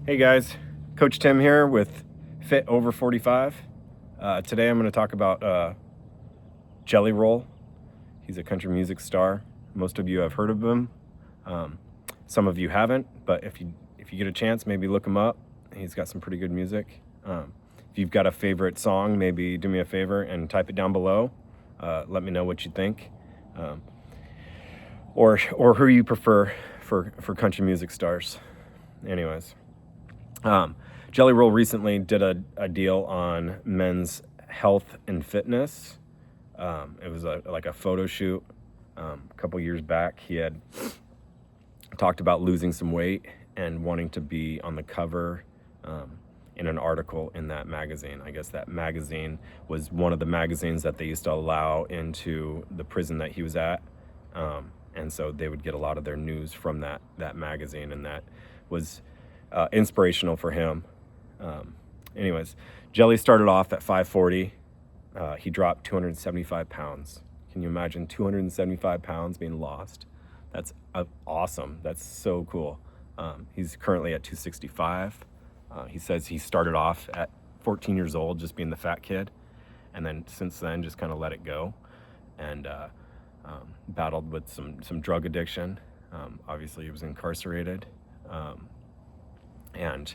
Hey guys, Coach Tim here with Fit Over 45. Today I'm going to talk about Jelly Roll. He's a country music star. Most of you have heard of him. Um, some of you haven't, but if you get a chance, maybe look him up. He's got some pretty good music. If you've got a favorite song, maybe do me a favor and type it down below. Let me know what you think, or who you prefer for country music stars. Anyways. Jelly Roll recently did a deal on men's health and fitness. It was like a photo shoot a couple years back. He had talked about losing some weight and wanting to be on the cover in an article in that magazine. I guess that magazine was one of the magazines that they used to allow into the prison that he was at. And so they would get a lot of their news from that magazine, and that was inspirational for him. Anyways, Jelly started off at 540. He dropped 275 pounds. Can you imagine 275 pounds being lost? That's awesome. That's so cool. He's currently at 265. He says he started off at 14 years old just being the fat kid, and then since then just kind of let it go, and battled with some drug addiction. Obviously he was incarcerated. And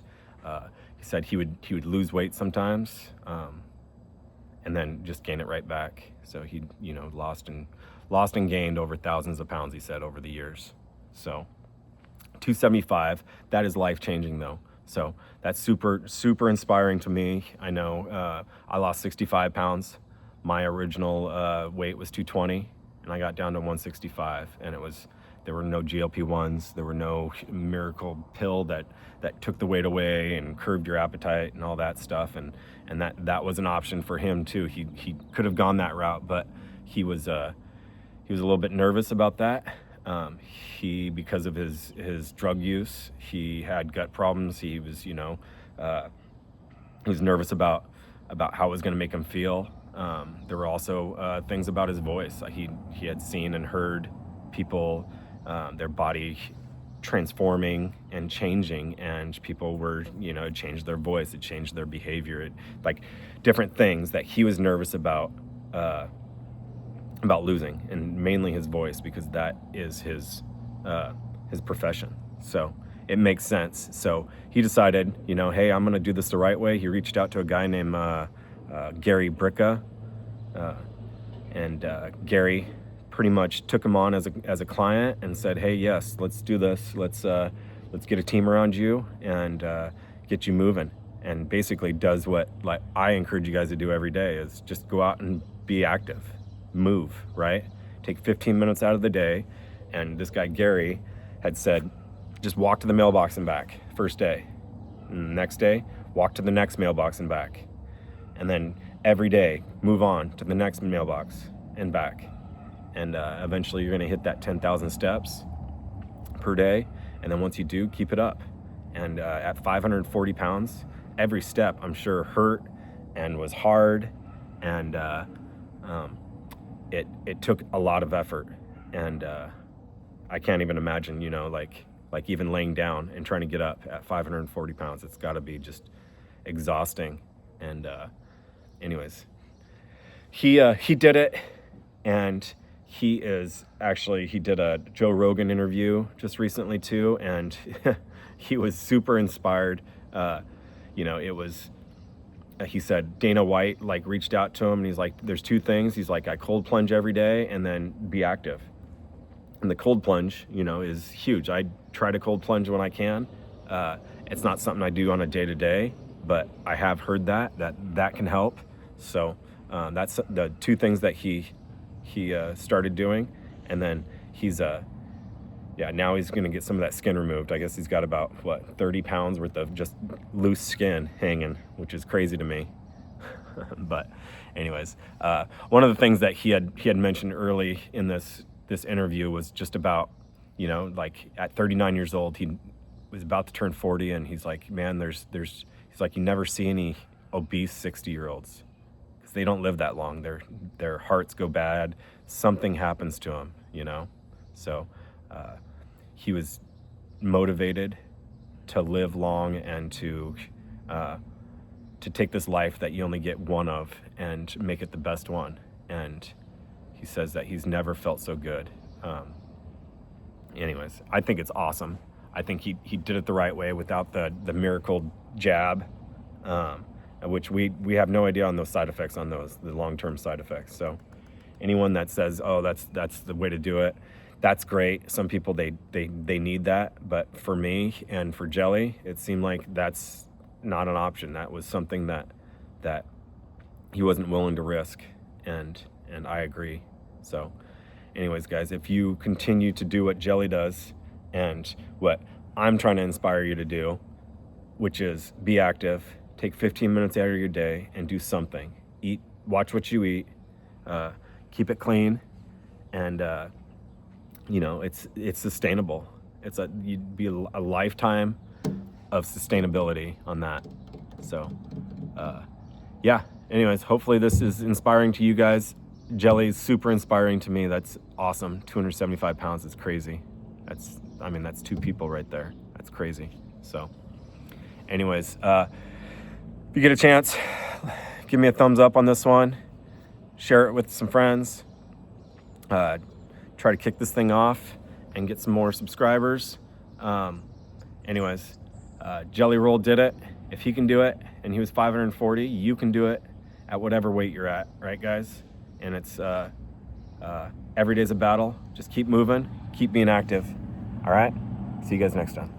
he said he would lose weight sometimes, and then just gain it right back. So he lost and gained over thousands of pounds, he said, over the years. So 275, that is life changing though. So that's super inspiring to me. I know I lost 65 pounds. My original weight was 220, and I got down to 165, and there were no GLP-1s. There were no miracle pill that took the weight away and curbed your appetite and all that stuff. And that was an option for him too. He could have gone that route, but he was a little bit nervous about that. Because of his drug use, he had gut problems. He was nervous about how it was going to make him feel. There were also things about his voice. He had seen and heard people, their body transforming and changing, and people were, it changed their voice, it changed their behavior, like different things that he was nervous about losing, and mainly his voice, because that is his profession. So it makes sense. So he decided, hey, I'm going to do this the right way. He reached out to a guy named Gary Bricka, and Gary pretty much took him on as a client and said, hey, yes, let's do this. Let's get a team around you and get you moving. And basically does what like I encourage you guys to do every day, is just go out and be active, move, right? Take 15 minutes out of the day. And this guy Gary had said, just walk to the mailbox and back first day. And the next day, walk to the next mailbox and back. And then every day, move on to the next mailbox and back. And eventually you're going to hit that 10,000 steps per day. And then once you do, keep it up. And at 540 pounds, every step, I'm sure, hurt and was hard. And it took a lot of effort. And I can't even imagine, like even laying down and trying to get up at 540 pounds. It's got to be just exhausting. And anyways, he did it. And he did a Joe Rogan interview just recently too, and he was super inspired. He said Dana White reached out to him, and he's like, there's two things. He's like, I cold plunge every day and then be active. And the cold plunge, is huge. I try to cold plunge when I can. It's not something I do on a day-to-day, but I have heard that can help. So that's the two things that he started doing. And then now he's going to get some of that skin removed. I guess he's got about 30 pounds worth of just loose skin hanging, which is crazy to me. But anyways, one of the things that he had mentioned early in this interview was just about, at 39 years old, he was about to turn 40, and he's like, man, he's like, you never see any obese 60-year-olds. They don't live that long. Their hearts go bad. Something happens to them, So he was motivated live long and to take this life that you only get one of and make it the best one. And he says that he's never felt so good. Anyways, I think it's awesome. I think he did it the right way without the miracle jab, which we have no idea on those side effects, on the long-term side effects. So anyone that says, oh, that's the way to do it, that's great. Some people, they need that. But for me and for Jelly, it seemed like that's not an option. That was something that he wasn't willing to risk. And I agree. So anyways, guys, if you continue to do what Jelly does and what I'm trying to inspire you to do, which is be active, take 15 minutes out of your day and do something. Eat, watch what you eat, keep it clean, and it's sustainable. You'd be a lifetime of sustainability on that. So yeah, anyways, hopefully this is inspiring to you guys. Jelly is super inspiring to me. That's awesome. 275 pounds is crazy. That's 2 people right there. That's crazy. So anyways, if you get a chance, give me a thumbs up on this one. Share it with some friends. Try to kick this thing off and get some more subscribers. Anyways, Jelly Roll did it. If he can do it and he was 540, you can do it at whatever weight you're at, right, guys? And it's every day's a battle. Just keep moving, keep being active. All right? See you guys next time.